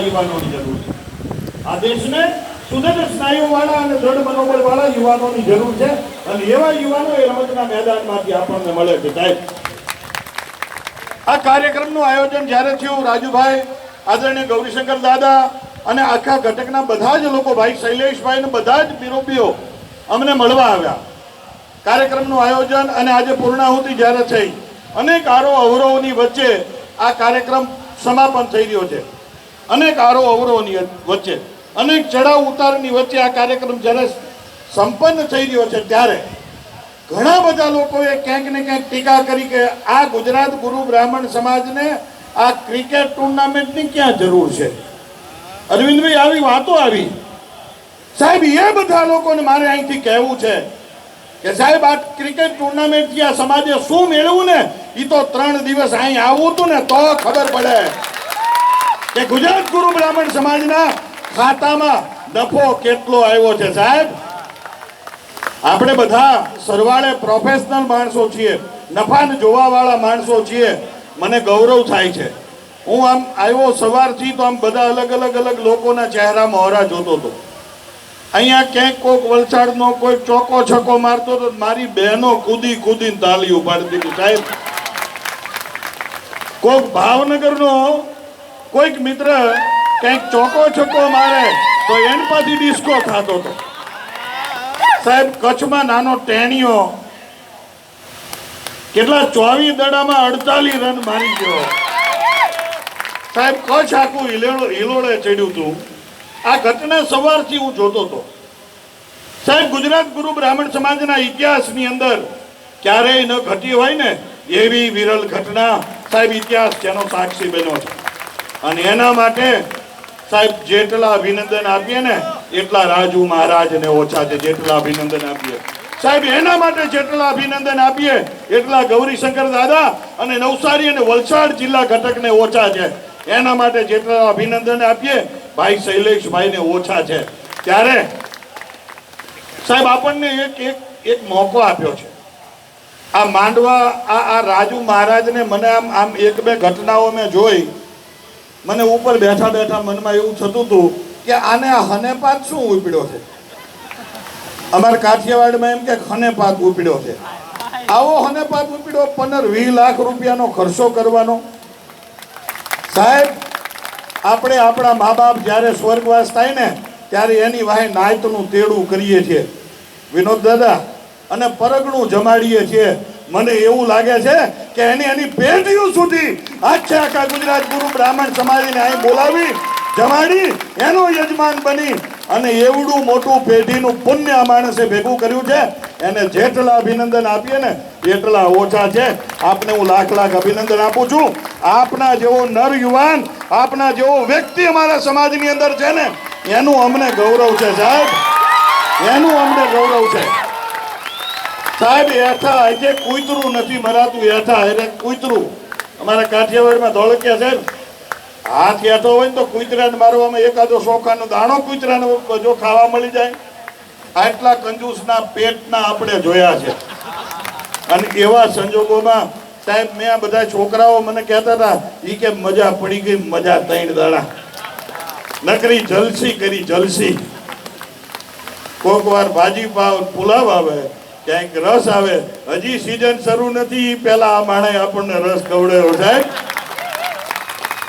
યુવાનોની જરૂર છે। આ દેશને સુદૃઢ સ્નાયુવાળા અને દૃઢ મનોબળવાળા યુવાનોની જરૂર છે અને એવા યુવાનો એ રમતના મેદાનમાંથી આપણને મળે છે। સાહેબ, આ કાર્યક્રમનું આયોજન જ્યારે થયું, રાજુભાઈ, આદરણીય ગૌરીશંકર દાદા અને આખા ઘટકના બધા જ લોકો, ભાઈ શૈલેષભાઈ ને બધા જ બિરોબીઓ અમને મળવા આવ્યા। કાર્યક્રમનું આયોજન અને આજે પૂર્ણાહુતિ જ્યારે થઈ, અનેક આરો અવરોહની વચ્ચે આ કાર્યક્રમ સમાપન થઈ રહ્યો છે। અનેક આરો અવરોહની વચ્ચે, અનેક ચડાવ ઉતારની વચ્ચે આ કાર્યક્રમ જ્યારે સંપન્ન થઈ રહ્યો છે ત્યારે ઘણા બધા લોકોએ ક્યાંક ને ક્યાંક ટીકા કરી કે આ ગુજરાત ગુરુ બ્રાહ્મણ સમાજને આ ક્રિકેટ ટુર્નામેન્ટની ક્યાં જરૂર છે? અરવિંદભાઈ, આવી વાતો આવી। સાહેબ, એ બધા લોકોને મારે અહીંથી કહેવું છે કે સાહેબ, આ ક્રિકેટ ટુર્નામેન્ટથી આ સમાજે શું મેળવું ને, એ તો 3 દિવસ અહીં આવવું હતું ને તો ખબર પડે કે ગુજરાત ગુરુ બ્રાહ્મણ સમાજના ખાતામાં નફો કેટલો આવ્યો છે। સાહેબ, આપણે બધા સરવાળે પ્રોફેશનલ માણસો છીએ, નફાને જોવાવાળા માણસો છીએ। મને ગૌરવ થાય છે, હું આમ આવ્યો સવારથી તો આમ બધા અલગ લોકોના ચહેરા મોહરા જોતો હતો। અહીંયા ક્યાંક કોઈક વલસાડનો કોઈ ચોકો છકો મારતો તો મારી બહેનો કૂદીને તાળી ઉપાડતી હતી। સાહેબ, કોઈક ભાવનગરનો કોઈક મિત્ર કંઈક ચોકો છકો મારે તો એન પાછી ડિસ્કો થતો હતો। સાહેબ, કચ્છમાં નાનો ટેણીઓ કેટલા 24 દડામાં 48 રન મારી ગયો। સાહેબ, કચ્છ આખું હિલોળે ચડ્યું હતું। આ ઘટના સવારથી હું જોતો હતો। સાહેબ, ગુજરાત ગુરુ બ્રાહ્મણ સમાજના ઇતિહાસની અંદર ક્યારેય ન ઘટી હોય ને એવી વિરલ ઘટના સાહેબ ઇતિહાસ જેનો સાક્ષી બન્યો છે અને એના માટે સાહેબ જેટલા અભિનંદન આપીએ ને એટલા રાજુ મહારાજને ઓછા છે। જેટલા અભિનંદન આપીએ સાહેબ, એના માટે જેટલા અભિનંદન આપીએ એટલા ગૌરીશંકર દાદા અને નવસારી અને વલસાડ જિલ્લા ઘટકને ઓછા છે। એના માટે જેટલા અભિનંદન આપીએ ભાઈ શૈલેષભાઈને ઓછા છે। ત્યારે સાહેબ આપણને એક મોકો આપ્યો છે। આ માંડવા આ રાજુ મહારાજને મને આમ 1-2 ઘટનાઓ મેં જોઈ, મને ઉપર બેઠા મનમાં એવું થતું હતું કે આને હનેપાત શું ઉપડ્યો છે? અમારા કાઠિયાવાડમાં એમ કે હનેપાત ઉપડ્યો છે। આવો હનેપાત ઉપડ્યો, 15-20 લાખ રૂપિયાનો ખર્ચો કરવાનો। સાહેબ, આપણે આપણા મા બાપ જ્યારે સ્વર્ગવાસ થાય ને ત્યારે એની વાહે નાયતનું તેડું કરીએ છીએ વિનોદ દાદા, અને પરગણું જમાડીએ છીએ। મને એવું લાગે છે કે એની પેઢીઓ સુધી આખા ગુજરાત ગુરુ બ્રાહ્મણ સમાજને અહીં બોલાવી જમાડી એનો યજમાન બની અને એવડું મોટું પેઢીનું પુણ્ય આ માણસે ભેગું કર્યું છે। એને જેટલા અભિનંદન આપીએ ને એટલા ઓછા છે। આપને હું લાખ અભિનંદન આપું છું। આપના જેવો નર યુવાન, આપના જેવો વ્યક્તિ અમારા સમાજની અંદર છે ને એનું અમને ગૌરવ છે। સાહેબ, એનું અમને ગૌરવ છે। સાહેબ, એઠા આજે કૂતરું નથી મરાતું, એઠા એટલે કૂતરું અમારા કાઠિયાવાડમાં ધોળકિયા સાહેબ, હાથ એઠો હોય ને તો કૂતરાને મારવામાં એકાદો સોખાનો દાણો કૂતરાને જો ખાવા મળી જાય, આટલા કંજૂસના પેટના આપણે જોયા છે। અને એવા સંજોગોમાં સાહેબ મેં આ બધા છોકરાઓ મને કહેતા હતા એ કે મજા પડી ગઈ, મજા 3 દાડા નકરી જલસી કરી જલસી। કોઈક વાર ભાજી પાવ પુલાવ આવે, ક્યાંક રસ આવે, હજી સીઝન શરૂ નથી પહેલા આ માણે આપણને રસ ખવડાવ્યો સાહેબ।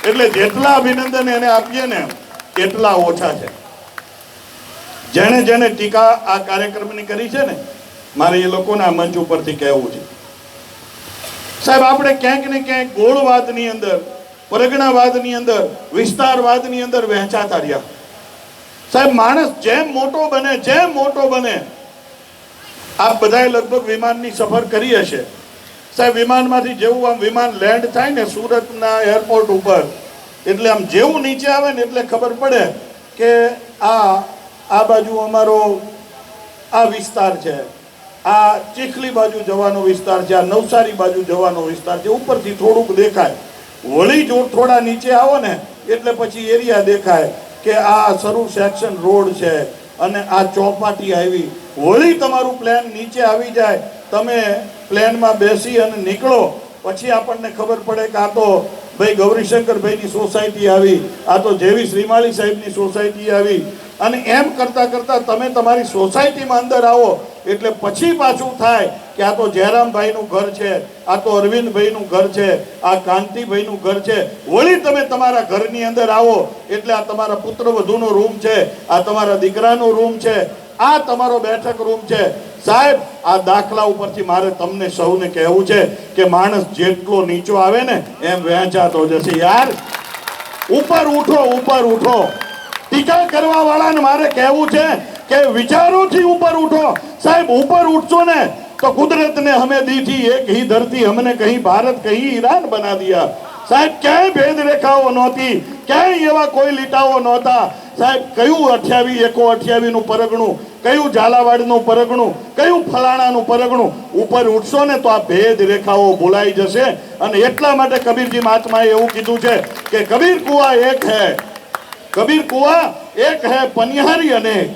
એટલે જેટલા અભિનંદન એને આપીએ ને એટલા ઓછા છે। જેને ટીકા આ કાર્યક્રમની કરી છે ને મારે એ લોકોના મંચ ઉપરથી કહેવું છે સાહેબ, આપણે ક્યાંક ને ક્યાંક ગોળવાદની અંદર, પરગણાવાદની અંદર, વિસ્તારવાદની અંદર વહેંચાતા રહ્યા સાહેબ। માણસ જેમ મોટો બને આપ બધાએ લગભગ વિમાનની સફર કરી હશે સાહેબ। વિમાનમાંથી જેવું આમ વિમાન લેન્ડ થાય ને સુરતના એરપોર્ટ ઉપર, એટલે આમ જેવું નીચે આવે ને એટલે ખબર પડે કે આ બાજુ અમારો આ વિસ્તાર છે, આ ચીખલી બાજુ જવાનો વિસ્તાર છે, આ નવસારી બાજુ જવાનો વિસ્તાર છે। ઉપરથી થોડુંક દેખાય, વળી જો થોડા નીચે આવો ને એટલે પછી એરિયા દેખાય કે આ શરૂ સેક્શન રોડ છે અને આ ચોપાટી આવી। વળી તમારું પ્લેન નીચે આવી જાય, તમે પ્લેનમાં બેસી અને નીકળો પછી આપણને ખબર પડે કે આ તો ભાઈ ગૌરીશંકરભાઈની સોસાયટી આવી, આ તો જેવી શ્રીમાળી સાહેબની સોસાયટી આવી, અને એમ કરતાં કરતાં તમે તમારી સોસાયટીમાં અંદર આવો એટલે પછી પાછું થાય કે આ તો જયરામભાઈનું ઘર છે, આ તો અરવિંદભાઈનું ઘર છે, આ કાંતિભાઈનું ઘર છે. વળી તમે તમારા ઘરની અંદર આવો એટલે આ તમારા પુત્રવધૂનો રૂમ છે, આ તમારા દીકરાનો રૂમ છે, આ તમારો બેઠક રૂમ છે. સાહેબ, આ દાખલા ઉપરથી મારે તમને સૌને કહેવું છે કે માણસ જેટલો નીચો આવે ને એમ વહેંચાતો જશે. યાર, ઉપર ઉઠો, ઉપર ઉઠો. ટીકા કરવા વાળાને મારે કહેવું છે કે વિચારોથી ઉપર ઉઠો. સાહેબ, ઉપર ઉઠશો ને તો કુદરત ने हमें दी थी एक ही धरती, हमने कहीं भारत कहीं ईरान बना दिया. साहब, ક્યાંય ભેદ રેખાઓ નહોતી, ક્યાંય એવા કોઈ લીટાઓ નહોતા. સાહેબ, કયું 28 128 નું પરગણું, કયું ઝાલાવાડનું પરગણું, કયું ફલાણાનું પરગણું. ઉપર ઉઠશો ને તો આ ભેદ રેખાઓ ભૂલાઈ જશે. અને એટલા માટે કબીરજી મહાત્માએ એવું કીધું છે કે કબીર કુઆ એક હૈ, कबीर कुआ एक है पनिहारी अनेक,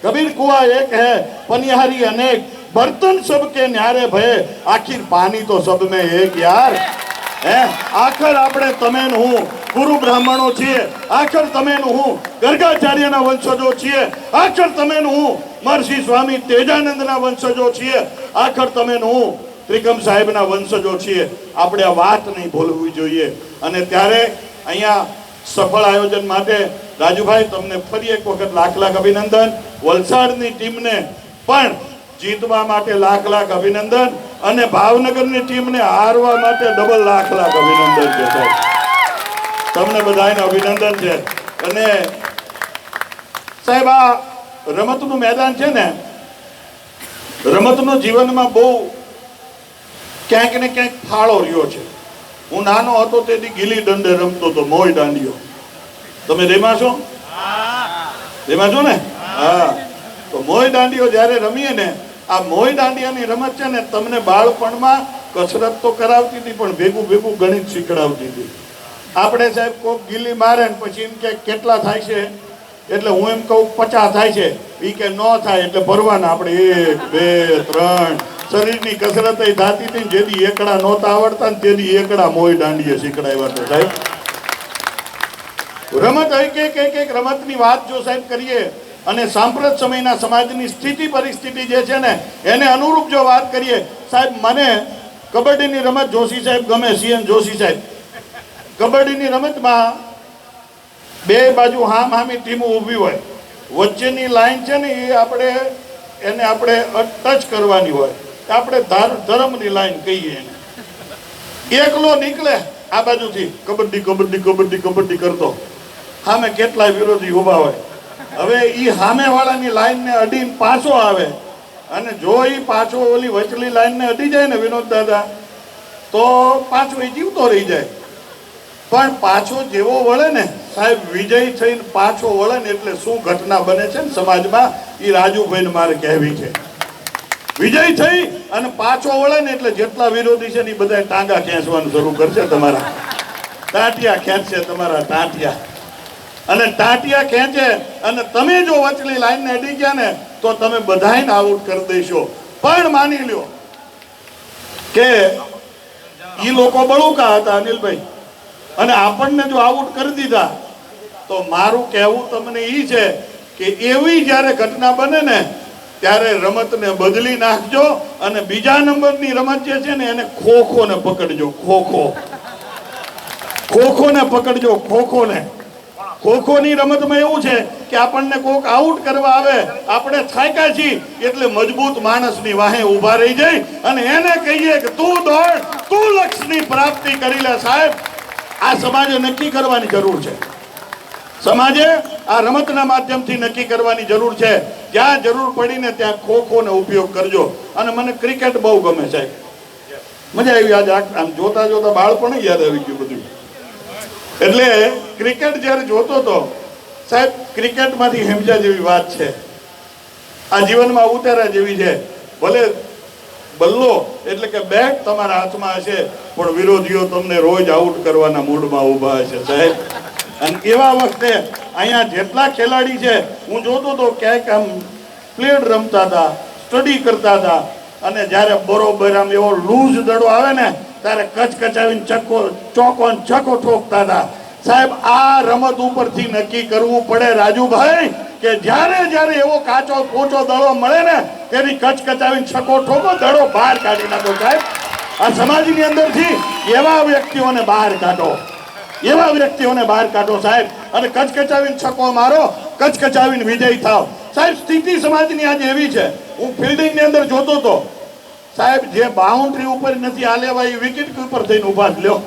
कबीर कुआ एक है पनिहारी अनेक, बर्तन सबके न्यारे भये, आखिर पानी तो सब में एक. यार, હે, આખર આપણે તમે ને હું ગુરુ બ્રાહ્મણો છીએ, આખર તમે ને હું ગર્ગાચાર્યના વંશજો છીએ, આખર તમે ને હું મહર્ષિ સ્વામી તેજાનંદના વંશજો છીએ, આખર તમે ને હું ત્રિકમ સાહેબના વંશજો છીએ. આપણે આ વાત નહીં ભૂલવી જોઈએ. અને ત્યારે અહીંયા સફળ આયોજન માટે રાજુભાઈ, તમને ફરી એક વખત લાખ લાખ અભિનંદન. વલસાડની ટીમને પણ જીતવા માટે લાખ લાખ અભિનંદન, અને ભાવનગરની ટીમને હારવા માટે ડબલ લાખ લાખ અભિનંદન છે. સાહેબ, તમને બધાને અભિનંદન છે. અને સાહેબ, આ રમતનું મેદાન છે ને, રમતનો જીવનમાં બહુ ક્યાંક ને ક્યાંક ફાળો રહ્યો છે. હું નાનો હતો તેથી ગીલી દંડે રમતો હતો, મોય દાંડિયો. તમે રેમા છો? રેમા છો ને? હા. તો મોય દાંડિયો જ્યારે રમીએ ને, આ મોય દાંડિયાની રમત છે ને, તમને બાળપણમાં કસરત તો કરાવતી હતી પણ ભેગું ભેગું ગણિત શીખડાવતી હતી. આપણે સાહેબ કોક ગીલી મારે ને પછી એમ કે કેટલા થાય છે, એટલે હું એમ કહું 50 થાય છે, એ કે ન થાય એટલે ભરવાના આપણે 1 2 3. શરીરની કસરત થતી હતી. જેથી એકડા નહોતા આવડતા ને તેથી એકડા મોય દાંડીએ શીખડાવ્યા હતા. સાહેબ, રમત એક રમતની વાત જો સાહેબ કરીએ અને સાંપ્રત સમયના સમાજની સ્થિતિ પરિસ્થિતિ જે છે ને એને અનુરૂપ જો વાત કરીએ, સાહેબ, મને કબડ્ડીની રમત જોશી સાહેબ ગમે. સીએન જોશી સાહેબ, કબડ્ડીની રમતમાં બે બાજુ હામી ટીમો ઊભી હોય, વચ્ચેની લાઈન છે ને એ આપણે ટચ કરવાની હોય. આપણે ધર્મની લાઈન કહીએ એને. એકલો નીકળે આ બાજુથી કબડ્ડી કબડ્ડી કબડ્ડી કબડ્ડી કરતો, સામે કેટલાય વિરોધી ઊભા હોય. હવે એ સામેવાળાની લાઈનને અડીને પાછો આવે, અને જો એ પાછો ઓલી વચલી લાઈનને અડી જાય ને વિનોદ દાદા, તો પાછો એ જીવતો રહી જાય. પણ પાછો જેવો વળે ને સાહેબ, વિજય થઈને પાછો વળે ને એટલે શું ઘટના બને છે ને સમાજમાં, એ રાજુભાઈને મારે કહેવી છે. વિજય થઈ અને પાછો વળે ને એટલે જેટલા વિરોધી છે ને એ બધા ટાંગા ખેંચવાનું શરૂ કરશે, તમારા ટાંટિયા ખેંચશે, તમારા ટાંટિયા. અને ટાંટિયા ખેંચે અને તમે જો વચલી લાઈનને અડી ગયા ને તો તમે બધાને આઉટ કરી દેશો. પણ માની લ્યો કે એ લોકો બળુકા હતા અનિલભાઈ, અને આપણને જો આઉટ કરી દીધા તો મારું કહેવું તમને એ છે કે એવી જ્યારે ઘટના બને ને ત્યારે રમતને બદલી નાખજો. અને બીજા નંબરની રમત જે છે ને એને ખોખોને પકડજો. ખોખોને પકડજો. ખોખોની રમતમાં એવું છે કે આપણને કોક આઉટ કરવા આવે, આપણે થાક્યા છીએ એટલે મજબૂત માણસની વાહે ઊભા રહી જાય અને એને કહીએ કે તું દોડ, તું લક્ષ્યની પ્રાપ્તિ કરી લે. સાહેબ, આ સમાજે નક્કી કરવાની જરૂર છે. સમાજે આ રમતના માધ્યમથી નક્કી કરવાની જરૂર છે. જ્યાં જરૂર પડીને ત્યાં ખોખોનો ઉપયોગ કરજો. અને મને ક્રિકેટ બહુ ગમે સાહેબ, મજા આવી. આજે આમ જોતા જોતા બાળપણ યાદ આવી ગયું બધું. એટલે ક્રિકેટ જ્યારે જોતો હતો સાહેબ, ક્રિકેટમાંથી હેમજા જેવી વાત છે, આ જીવનમાં ઉતારા જેવી છે. ભલે બલ્લો એટલે કે બેટ તમારા હાથમાં હશે પણ વિરોધીઓ તમને રોજ આઉટ કરવાના મૂડમાં ઊભા હશે સાહેબ. અને એવા વખતે અહીંયા જેટલા ખેલાડી છે હું જોતો હતો ક્યાંક આમ પ્લેડ રમતા હતા, સ્ટડી કરતા હતા, અને જ્યારે બરોબર આમ એવો લૂઝ દડો આવે ને ત્યારે કચ કચાવીને ચોકો ને ચકો ઠોકતા હતા. સાહેબ આ રમત ઉપરથી નક્કી કરવું પડે રાજુભાઈ કે જ્યારે જ્યારે એવો કાચો પોચો દડો મળે ને તેની કચ કચાવીને છકો ઠોકો, દડો બહાર કાઢી નાખો. સાહેબ આ સમાજની અંદરથી એવા વ્યક્તિઓને બહાર કાઢો, એવા વ્યક્તિઓને બહાર કાઢો સાહેબ, અને કચકચાવીને છકો મારો, કચકચાવીને વિજય થાવ. સાહેબ સ્થિતિ સમાજની આજે એવી છે, હું ફિલ્ડિંગની અંદર જોતો હતો સાહેબ, જે બાઉન્ડ્રી ઉપર નથી હાલેવા એ વિકેટ ઉપર થઈને ઉભા લ્યો,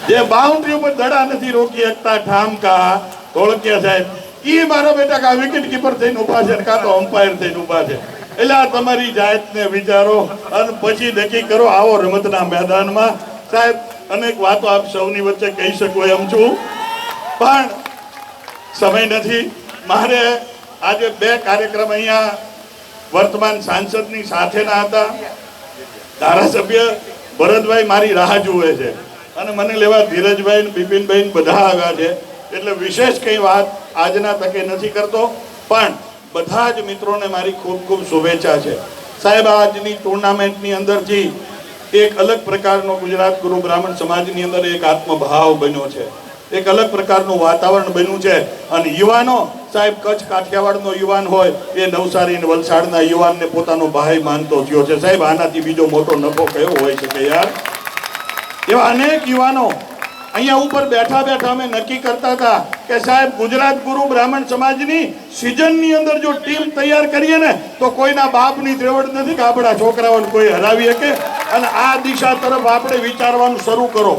જે બાઉન્ડ્રી ઉપર દડા નથી રોકી શકતા ઠામકા ધોળકિયા સાહેબ, ઈ મારા બેટા કા વિકેટ કીપર થઈને ઉભા છે, કાં તો અમ્પાયર થઈને ઉભા છે. એટલે આ તમારી જાતને વિચારો અને પછી નક્કી કરો આવો રમતના મેદાનમાં. સાહેબ અનેક વાતો આપ સૌની વચ્ચે કહી શકો એમ છું, પણ સમય નથી. મારે આજે 2 કાર્યક્રમ અહીંયા વર્તમાન સાંસદની સાથેના હતા. ધારાસભ્ય ભરતભાઈ મારી રાહ જુએ છે અને મને લેવા ધીરજભાઈ ને બિપિનભાઈ બધા આવ્યા છે, એટલે વિશેષ કંઈ વાત આજના તકે નથી કરતો, પણ બધા જ મિત્રોને મારી ખૂબ ખૂબ શુભેચ્છા છે. સાહેબ આજની ટુર્નામેન્ટની અંદરથી એક અલગ પ્રકારનો ગુજરાત ગુરુ બ્રાહ્મણ સમાજની અંદર એક આત્મભાવ બન્યો છે, એક અલગ પ્રકારનું વાતાવરણ બન્યું છે. અને યુવાનો સાહેબ કચ્છ કાઠિયાવાડનો યુવાન હોય એ નવસારી અને વલસાડના યુવાનને પોતાનો ભાઈ માનતો થયો છે. સાહેબ આનાથી બીજો મોટો નફો કયો હોય શકે યાર? એવા અનેક યુવાનો અહીંયા ઉપર બેઠા બેઠા અમે નક્કી કરતા હતા કે સાહેબ ગુજરાત ગુરુ બ્રાહ્મણ સમાજની સિઝનની અંદર જો ટીમ તૈયાર કરીએ ને તો કોઈના બાપની ત્રેવડ નથી કે આપણા છોકરાઓને કોઈ હરાવી શકે. અને આ દિશા તરફ આપણે વિચારવાનું શરૂ કરો,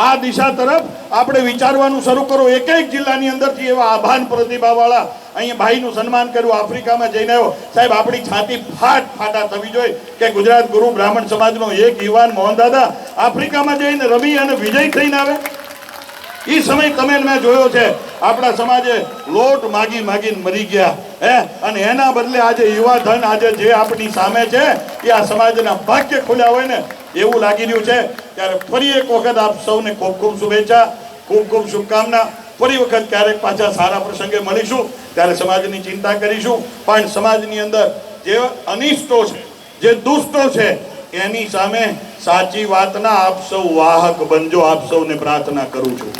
આ દિશા તરફ આપણે વિચારવાનું શરૂ કરો. એક એક જિલ્લાની અંદરથી એવા આભાન પ્રતિભાવાળા અહીંયા ભાઈનું સન્માન કર્યું, આફ્રિકામાં જઈને આવ્યો. સાહેબ આપણી છાતી ફાટા થવી જોઈએ કે ગુજરાત ગુરુ બ્રાહ્મણ સમાજનો એક યુવાન મોહનદાદા આફ્રિકામાં જઈને રમી અને વિજય થઈને આવે. એ સમય તમે મેં જોયો છે, આપણા સમાજે લોટ માગી માગીને મરી ગયા હે, અને એના બદલે આજે યુવા ધન આજે જે આપણી સામે છે એ આ સમાજના ભાગ્ય ખુલ્યા હોય ને એવું લાગી રહ્યું છે. ત્યારે ફરી એક વખત આપ સૌને ખૂબ ખૂબ શુભેચ્છા, ખૂબ ખૂબ શુભકામના. ફરી વખત ક્યારેક પાછા સારા પ્રસંગે મળીશું, ત્યારે સમાજની ચિંતા કરીશું. પણ સમાજની અંદર જે અનિષ્ટો છે, જે દુષ્ટો છે, એની સામે સાચી વાતના આપ સૌ વાહક બનજો, આપ સૌને પ્રાર્થના કરું છું.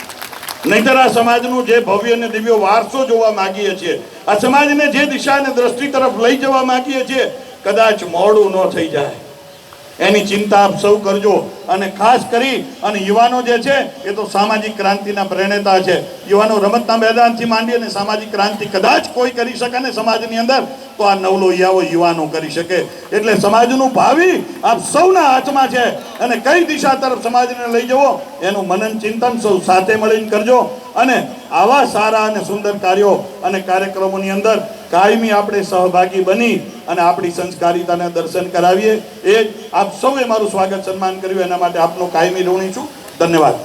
નહીંતર આ સમાજનું જે ભવ્ય અને દિવ્ય વારસો જોવા માંગીએ છીએ, આ સમાજને જે દિશા અને દ્રષ્ટિ તરફ લઈ જવા માંગીએ છીએ, કદાચ મોડું ન થઈ જાય એની ચિંતા આપ સૌ કરજો. અને ખાસ કરી અને યુવાનો જે છે એ તો સામાજિક ક્રાંતિના પ્રેરણા છે. યુવાનો રમતના મેદાનથી માંડી અને સામાજિક ક્રાંતિ કદાચ કોઈ કરી શકે ને સમાજની અંદર, તો આ નવલોહિયાઓ યુવાનો કરી શકે. એટલે સમાજનું ભાવિ આપ સૌના હાથમાં છે, અને કઈ દિશા તરફ સમાજને લઈ જવો એનું મનન ચિંતન સૌ સાથે મળીને કરજો. અને આવા સારા અને સુંદર કાર્યો અને કાર્યક્રમોની અંદર કાયમી આપણે સહભાગી બની અને આપણી સંસ્કારિતાને દર્શન કરાવીએ. એ આપ સૌએ મારું સ્વાગત સન્માન કર્યું, એના માટે આપનો કાયમી ઋણી છું. ધન્યવાદ.